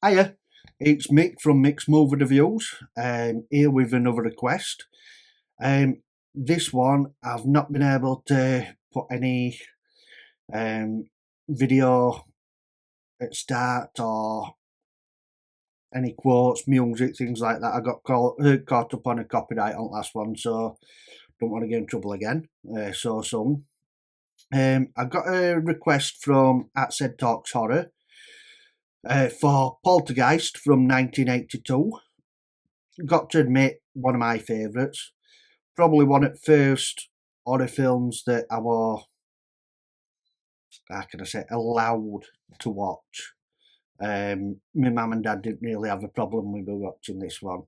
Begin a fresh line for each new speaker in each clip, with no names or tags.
Hiya, it's Mick from Mick's Movie Reviews, here with another request. This one, I've not been able to put any um, video at start or any quotes, music, things like that. I got caught up on a copyright on last one, so don't want to get in trouble again so soon. I got a request from at Said Talks Horror for Poltergeist from 1982. Got to admit, one of my favourites. Probably one of the first horror films that I were, how can I say, allowed to watch. My mum and dad didn't really have a problem with me watching this one.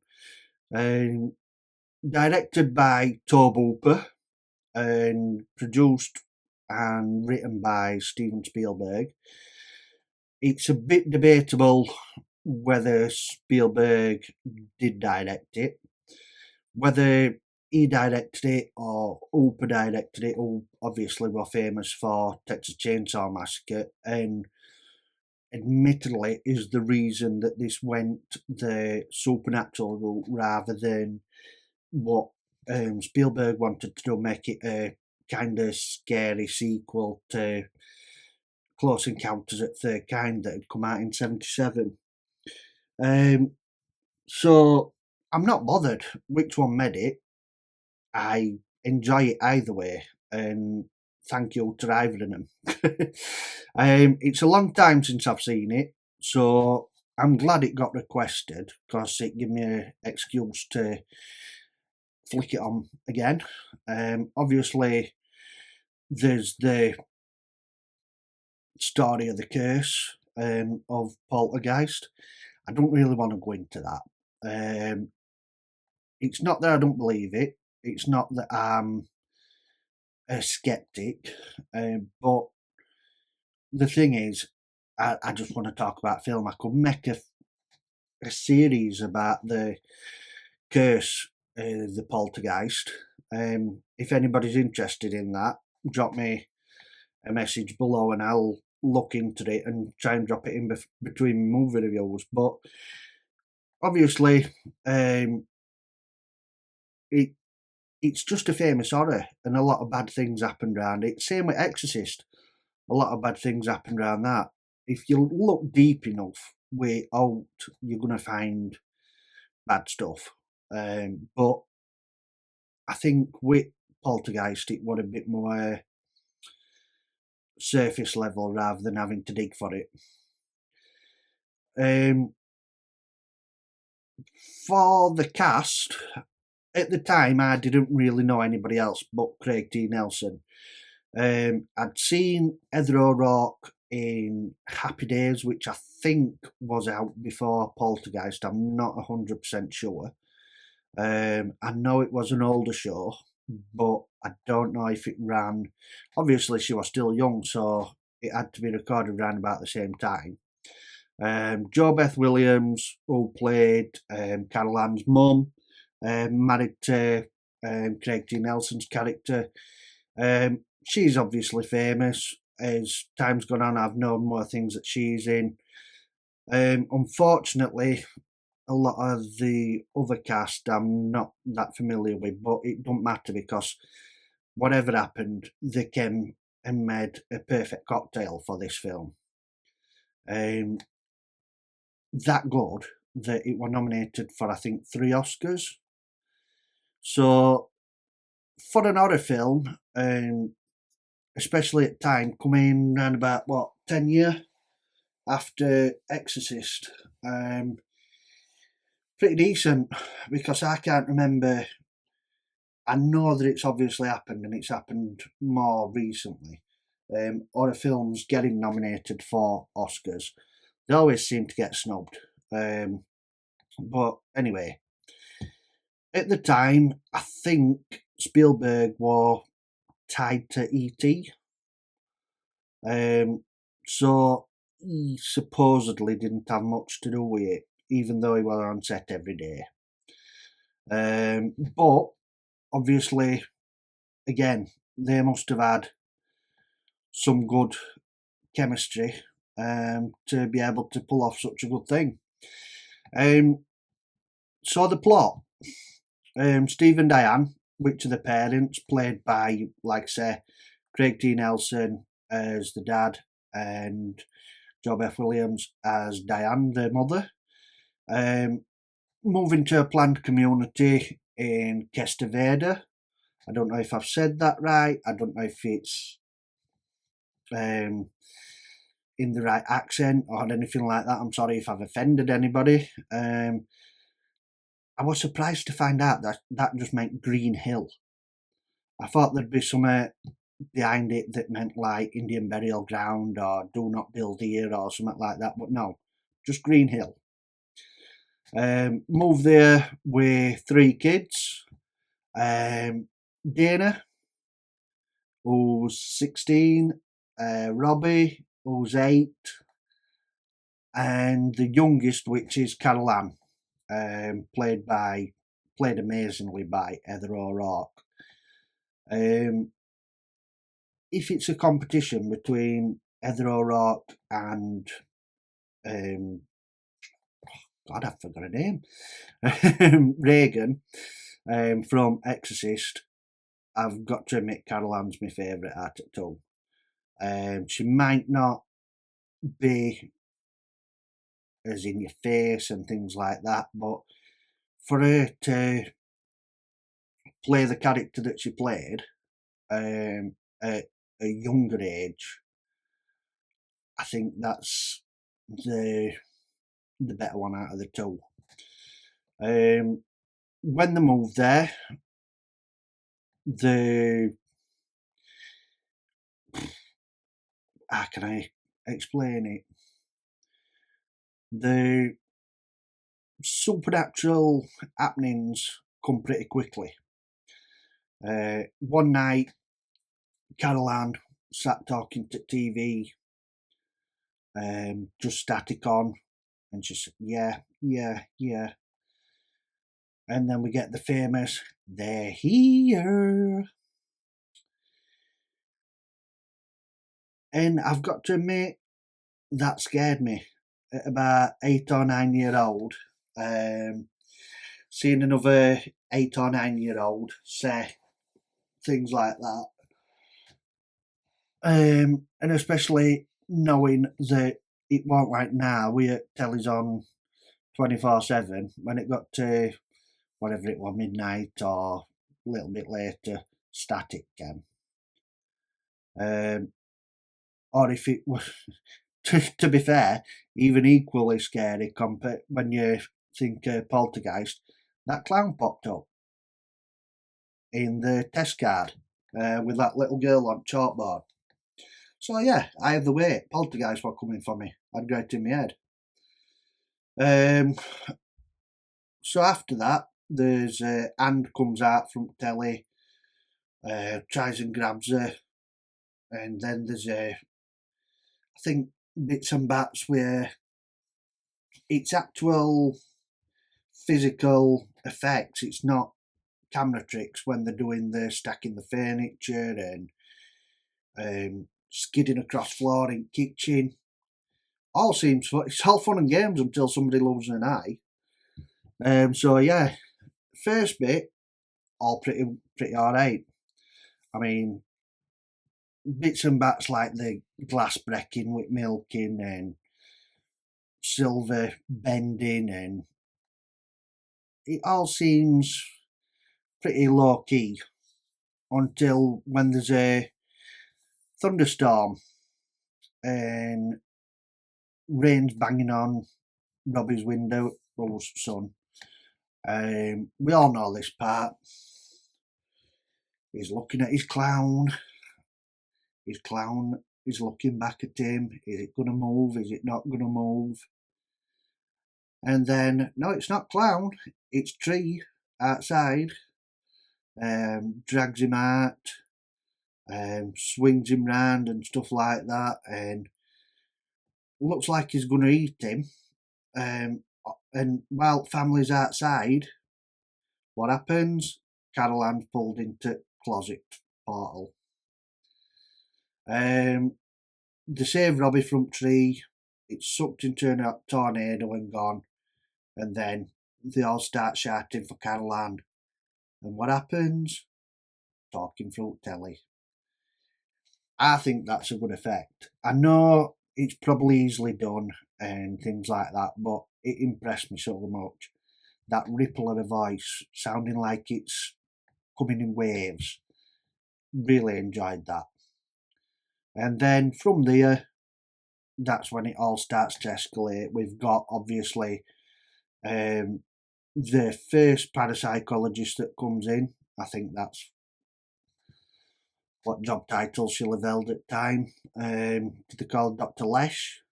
Directed by Tobe Hooper and produced and written by Steven Spielberg. It's a bit debatable whether Spielberg did direct it, whether he directed it or Hooper directed it, who obviously were famous for Texas Chainsaw Massacre, and admittedly is the reason that this went the supernatural route rather than what Spielberg wanted to do, make it a kind of scary sequel to Close Encounters at Third Kind that had come out in 77. So I'm not bothered which one made it. I enjoy it either way, and thank you to either of them. It's a long time since I've seen it, so I'm glad it got requested because it gave me an excuse to flick it on again. Obviously, there's the story of the curse of Poltergeist. I don't really want to go into that. It's not that I don't believe it. It's not that I'm a skeptic, but the thing is, I just want to talk about film. I could make a series about the curse, the Poltergeist. If anybody's interested in that, drop me a message below and I'll look into it and try and drop it in between movie reviews. But obviously, it's just a famous horror, and a lot of bad things happened around it. Same with Exorcist, a lot of bad things happened around that. If you look deep enough way out, you're going to find bad stuff. But I think with Poltergeist, it was a bit more surface level rather than having to dig for it. For the cast, at the time, I didn't really know anybody else but Craig T. Nelson. I'd seen Heather O'Rourke in Happy Days, which I think was out before Poltergeist. I'm not 100% sure. I know it was an older show, but I don't know if it ran. Obviously, she was still young, so it had to be recorded around about the same time. Jo Beth Williams, who played Carol Ann's mum, married to Craig T. Nelson's character. She's obviously famous. As time's gone on, I've known more things that she's in. Unfortunately, a lot of the other cast I'm not that familiar with, but it don't matter because whatever happened, they came and made a perfect cocktail for this film. That good that it was nominated for, I think, 3 Oscars. So for an horror film, especially at time, coming around about 10 years after Exorcist, pretty decent, because I can't remember. I know that it's obviously happened, and it's happened more recently. Horror films getting nominated for Oscars, they always seem to get snubbed. But anyway, at the time, I think Spielberg was tied to E.T. So he supposedly didn't have much to do with it, even though he was on set every day. But obviously, again, they must have had some good chemistry, to be able to pull off such a good thing. So the plot, Steve and Diane, which are the parents, played by, like I say, Craig T. Nelson as the dad and Job F. Williams as Diane, the mother, moving to a planned community in Kestaverde. I don't know if I've said that right. I don't know if it's in the right accent or anything like that. I'm sorry if I've offended anybody. I was surprised to find out that just meant Green Hill. I thought there'd be something behind it that meant like Indian burial ground or do not build here or something like that, but no, just Green Hill. Moved there with 3 kids. Dana, who's 16, Robbie, who's 8, and the youngest, which is Carol Ann, played amazingly by Heather O'Rourke. If it's a competition between Heather O'Rourke and God, I forgot her name, Reagan from Exorcist, I've got to admit Carol Ann's my favourite out of two. She might not be as in your face and things like that, but for her to play the character that she played at a younger age, I think that's the better one out of the two. When they moved there, how can I explain it? The supernatural happenings come pretty quickly. One night, Carol Ann sat talking to TV, just static on, and she said, yeah. And then we get the famous, they're here. And I've got to admit, that scared me at about 8 or 9 year old. Seeing another 8 or 9 year old say things like that. And especially knowing that it weren't like now, we at telly's on 24/7. When it got to whatever it was, midnight or a little bit later, static again. Or if it was, to be fair, even equally scary compared when you think Poltergeist, that clown popped up in the test card with that little girl on chalkboard. So yeah, either way, Poltergeist were coming for me. I'd got it in my head. So after that, there's Anne comes out from telly, tries and grabs her, and then there's I think bits and bats where it's actual physical effects. It's not camera tricks when they're doing the stacking the furniture and skidding across floor in kitchen. All seems fun. It's all fun and games until somebody loses an eye. So yeah, first bit all pretty alright. I mean, bits and bats like the glass breaking with milking and silver bending, and it all seems pretty low key until when there's a thunderstorm and rain's banging on Robbie's window, son. We all know this part. He's looking at his clown. His clown is looking back at him. Is it going to move? Is it not going to move? And then, no, it's not clown. It's tree outside. Drags him out. Swings him round and stuff like that. And looks like he's going to eat him. And while family's outside, what happens? Carol Ann's pulled into closet portal. They save Robbie from tree. it's sucked into a tornado and gone, and then they all start shouting for Carol Ann. And what happens? Talking fruit telly. I think that's a good effect. I know it's probably easily done and things like that, but it impressed me so much. That ripple of a voice sounding like it's coming in waves. Really enjoyed that. And then from there, that's when it all starts to escalate. We've got obviously the first parapsychologist that comes in. I think that's what job title she'll have held at the time. They call Dr. Lesh.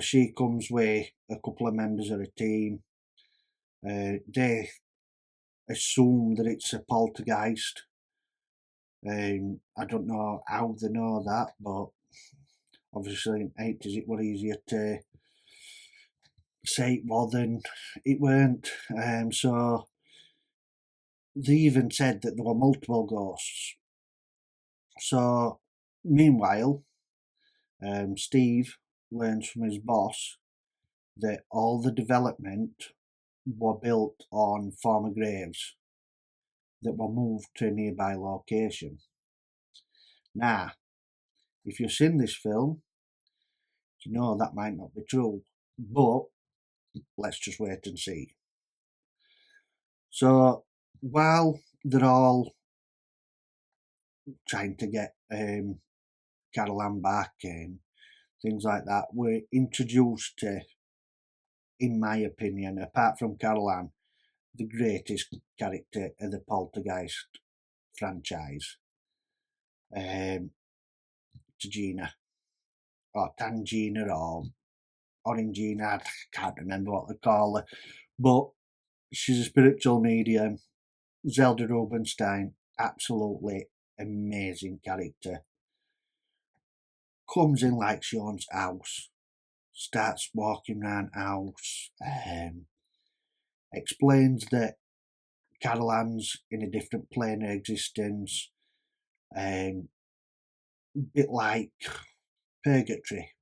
She comes with a couple of members of a team. They assume that it's a poltergeist. I don't know how they know that, but obviously in the 80s it was easier to say it was than it weren't. So they even said that there were multiple ghosts. So meanwhile, Steve learns from his boss that all the development were built on former graves that were moved to a nearby location. Now, if you've seen this film, you know that might not be true, but let's just wait and see. So while they're all trying to get Carol Ann back and things like that, we're introduced to, in my opinion, apart from Carol Ann, the greatest character of the Poltergeist franchise, Tangina, or Tangina, or Orangina, I can't remember what they call her, but she's a spiritual medium. Zelda Rubinstein, absolutely amazing character. Comes in like she owns house, starts walking around house, explains that Carol Ann's in a different plane of existence, bit like purgatory,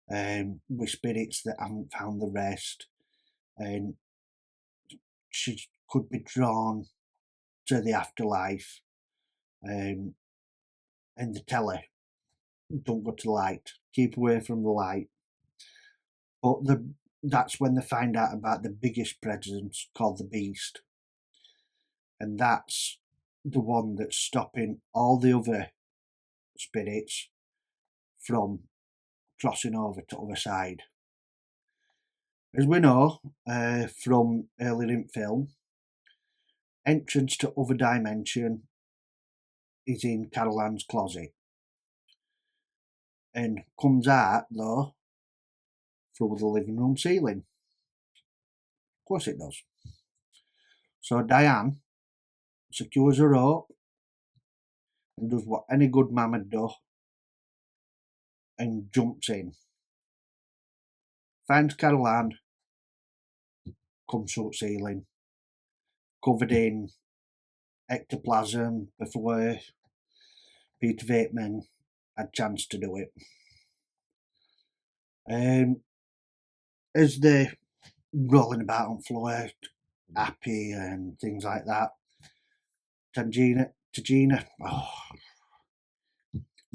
with spirits that haven't found the rest, and she could be drawn to the afterlife, and they tell her, don't go to the light, keep away from the light. But that's when they find out about the biggest presence called the Beast, and that's the one that's stopping all the other spirits from crossing over to the other side. As we know from earlier in film, entrance to other dimension is in Carol Ann's closet, and comes out though through the living room ceiling. Of course it does. So Diane secures her rope and does what any good mum would do and jumps in. Finds Carol Ann, comes through the ceiling, covered in ectoplasm before Peter Bateman had a chance to do it. As they're rolling about on the floor, happy and things like that, Tangina,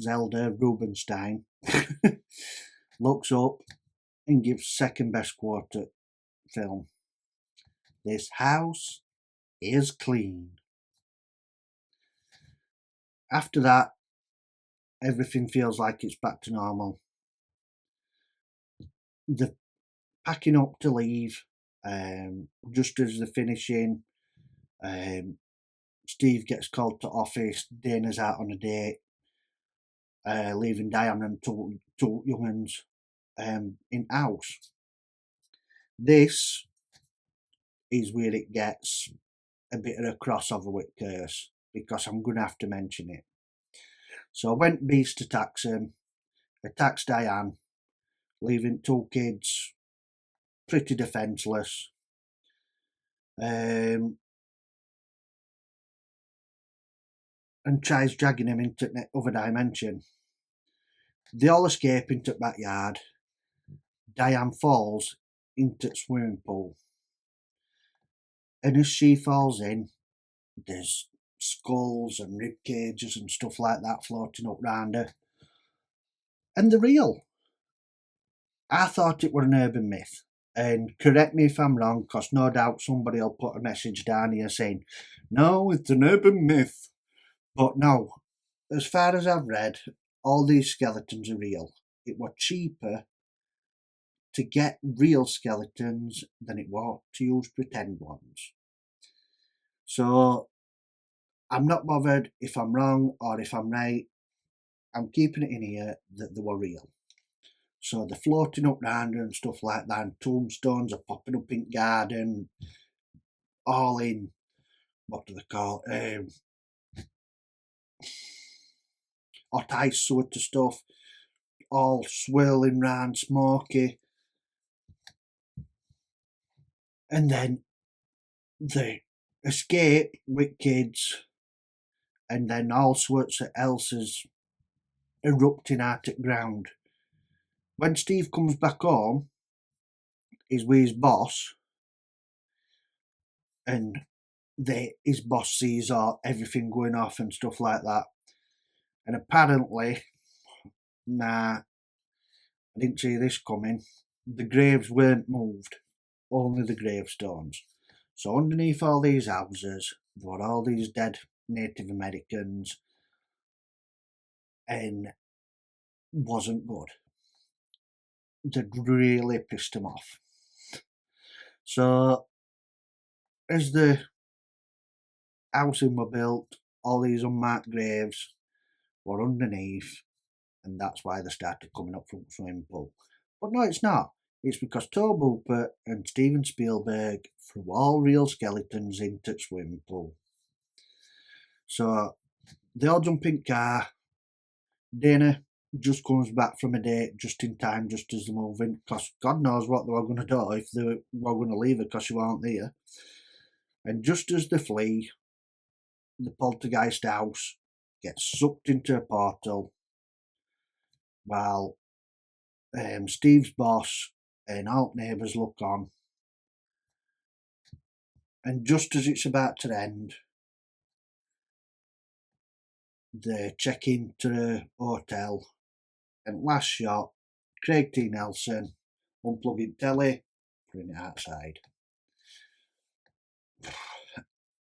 Zelda Rubinstein looks up and gives second best quote at film. This house is clean. After that, everything feels like it's back to normal. They're packing up to leave. Just as they're finishing, Steve gets called to office. Dana's out on a date, leaving Diane and two young'uns in house. This is where it gets a bit of a crossover with Curse, because I'm going to have to mention it. So when Beast attacks him, attacks Diane, leaving two kids pretty defenceless. And tries dragging him into the other dimension. They all escape into the backyard, Diane falls into the swimming pool, and as she falls in, there's skulls and rib cages and stuff like that floating up round her, and they're real. I thought it were an urban myth. And correct me if I'm wrong, because no doubt somebody will put a message down here saying, no, it's an urban myth. But no, as far as I've read, all these skeletons are real. It was cheaper to get real skeletons than it was to use pretend ones. So I'm not bothered if I'm wrong or if I'm right. I'm keeping it in here that they were real. So they're floating up round and stuff like that, and tombstones are popping up in garden, all in, what do they call hot ice sort of stuff, all swirling round, smoky. And then they escape with kids, and then all sorts of else is erupting out at ground. When Steve comes back home, he's with his boss, and his boss sees everything going off and stuff like that. And apparently, nah, I didn't see this coming. The graves weren't moved, only the gravestones. So underneath all these houses, there were all these dead Native Americans, and wasn't good. They'd really pissed him off. So as the housing were built, all these unmarked graves were underneath, and that's why they started coming up from the swimming pool. But no, it's not. It's because Tobe Hooper and Steven Spielberg threw all real skeletons into the swimming pool. So they all jump in car. Dana just comes back from a date just in time, just as they're moving, because God knows what they were going to do if they were going to leave her because she weren't there. And just as they flee, the poltergeist house gets sucked into a portal while Steve's boss and all neighbours look on. And just as it's about to end, they check into the hotel, and last shot, Craig T. Nelson unplugging telly, putting it outside.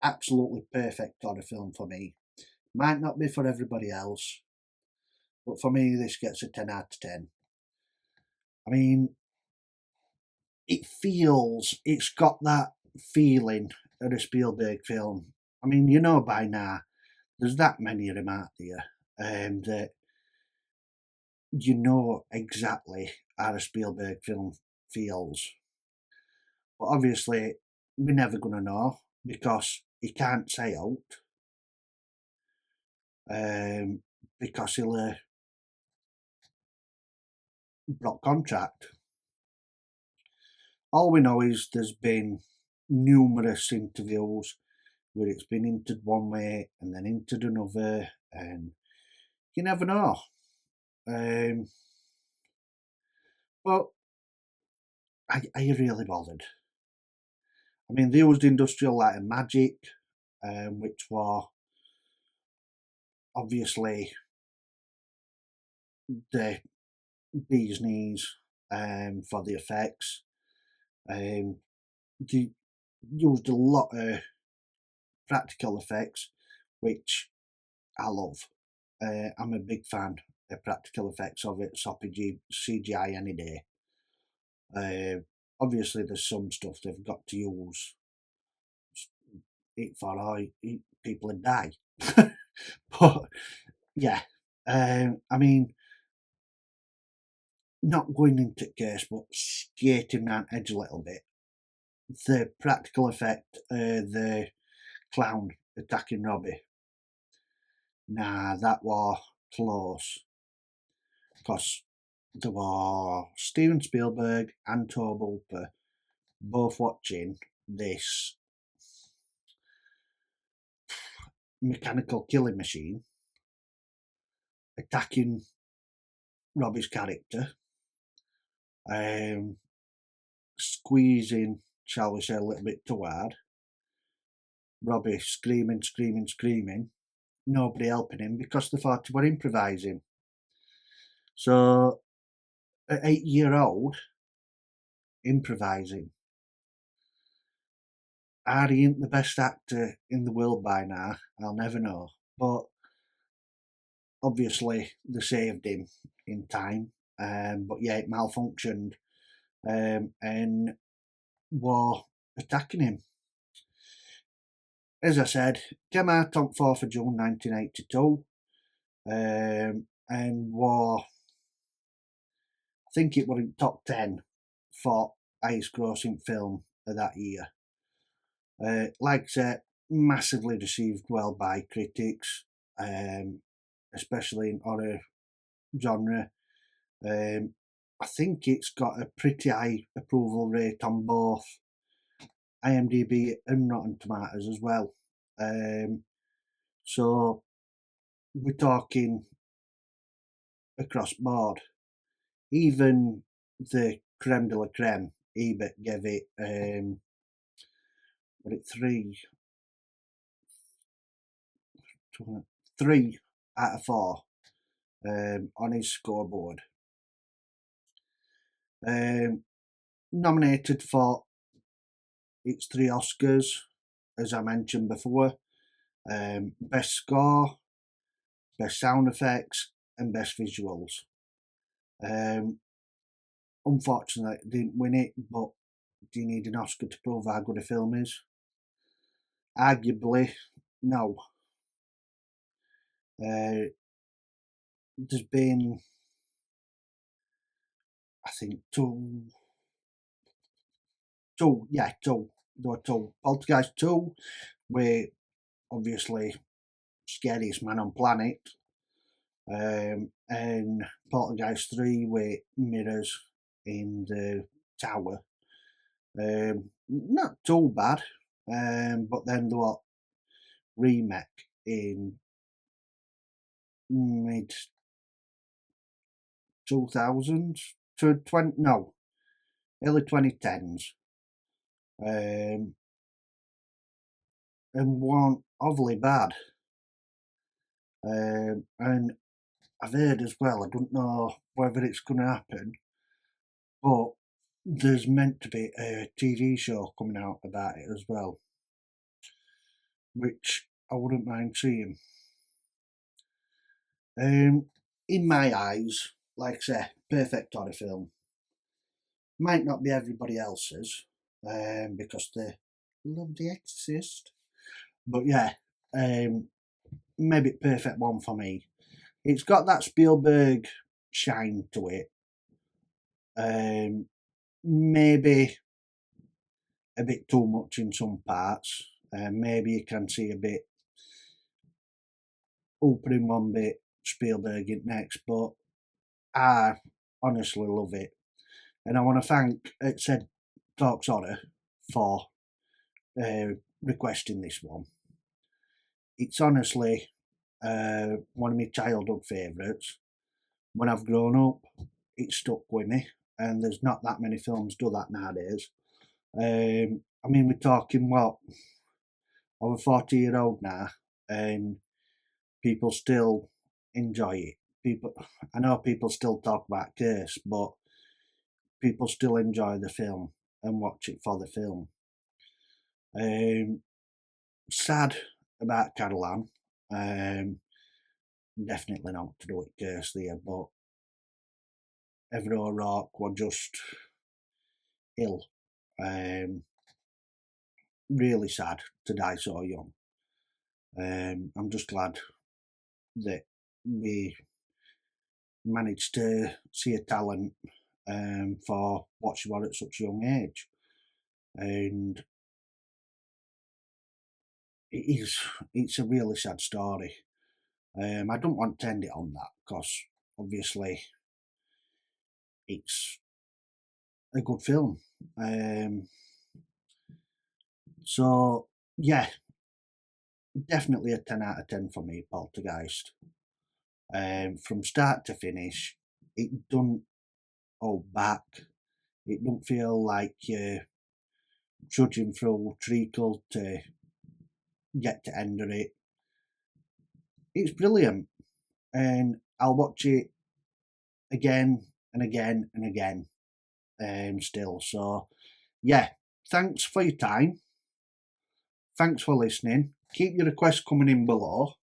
Absolutely perfect horror film for me. Might not be for everybody else, but for me, this gets a 10 out of 10. I mean, it's got that feeling of a Spielberg film. I mean, you know by now, there's that many of them out there, and you know exactly how a Spielberg film feels. But obviously, we're never going to know because he can't say out, because he'll block contract. All we know is there's been numerous interviews where it's been entered one way and then entered another, and you never know. But are you really bothered? I mean, they used industrial light and magic, which were obviously the bee's knees for the effects. They used a lot of practical effects, which I love. I'm a big fan of practical effects of it, soppy CGI any day. Obviously, there's some stuff they've got to use it for, or people would die. But yeah, I mean, not going into case, but skating around edge a little bit. The practical effect, the clown attacking Robbie. Nah, that was close. Because there were Steven Spielberg and Tobe Hooper both watching this mechanical killing machine attacking Robbie's character, squeezing, shall we say, a little bit too hard. Robbie screaming, screaming, screaming. Nobody helping him because they thought he were improvising. So, at 8-year-old, improvising. Are he ain't the best actor in the world by now? I'll never know. But obviously, they saved him in time. But yeah, it malfunctioned and were attacking him. As I said, came out on 4th of June 1982 and were, I think it was in top 10 for highest grossing film of that year. Like I said, massively received well by critics, especially in horror genre. I think it's got a pretty high approval rate on both IMDb and Rotten Tomatoes as well. So we're talking across board. Even the creme de la creme, Ebert gave it, three out of 4 on his scoreboard. Nominated for its 3 Oscars, as I mentioned before. Best score, best sound effects, and best visuals. Unfortunately, it didn't win it, but do you need an Oscar to prove how good a film is? Arguably, no. There's been, I think, two. There were 2. Poltergeist 2, where obviously scariest man on planet, and Poltergeist 3 with mirrors in the tower. Not too bad, but then there were remake in mid 2000s to early 2010s, and weren't overly bad. And I've heard as well, I don't know whether it's going to happen, but there's meant to be a TV show coming out about it as well, which I wouldn't mind seeing. In my eyes, like I say, perfect horror film. Might not be everybody else's, because they love The Exorcist. But yeah, maybe perfect one for me. It's got that Spielberg shine to it. Maybe a bit too much in some parts. Maybe you can see a bit Hooper in one bit, Spielberg in next, but I honestly love it. And I want to thank it said Talks Horror for requesting this one. It's honestly one of my childhood favourites. When I've grown up, it stuck with me, and there's not that many films do that nowadays. I mean, we're talking what, over 40-year-old now, and people still enjoy it. I know people still talk about Curse, but people still enjoy the film and watch it for the film. Sad about Carol Ann. Definitely not to do with Curse there, but Everett O'Rourke were just ill. Really sad to die so young. I'm just glad that we managed to see a talent for what she was at such a young age. And it's a really sad story. I don't want to end it on that because obviously it's a good film. So yeah, definitely a 10 out of 10 for me, Poltergeist. From start to finish, it don't hold back. It don't feel like you're trudging through treacle to get to end of it. It's brilliant, and I'll watch it again and again and again. Still, so yeah. Thanks for your time. Thanks for listening. Keep your requests coming in below.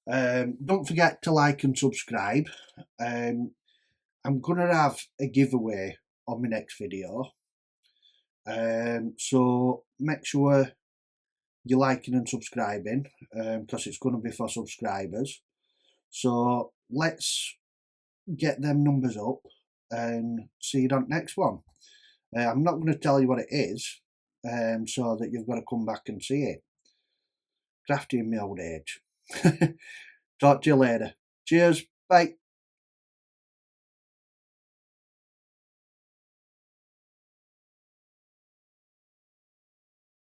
Don't forget to like and subscribe. I'm gonna have a giveaway on my next video. So make sure you're liking and subscribing, because it's going to be for subscribers. So let's get them numbers up and see you on the next one. I'm not going to tell you what it is, so that you've got to come back and see it. Crafty in my old age. Talk to you later. Cheers. Bye.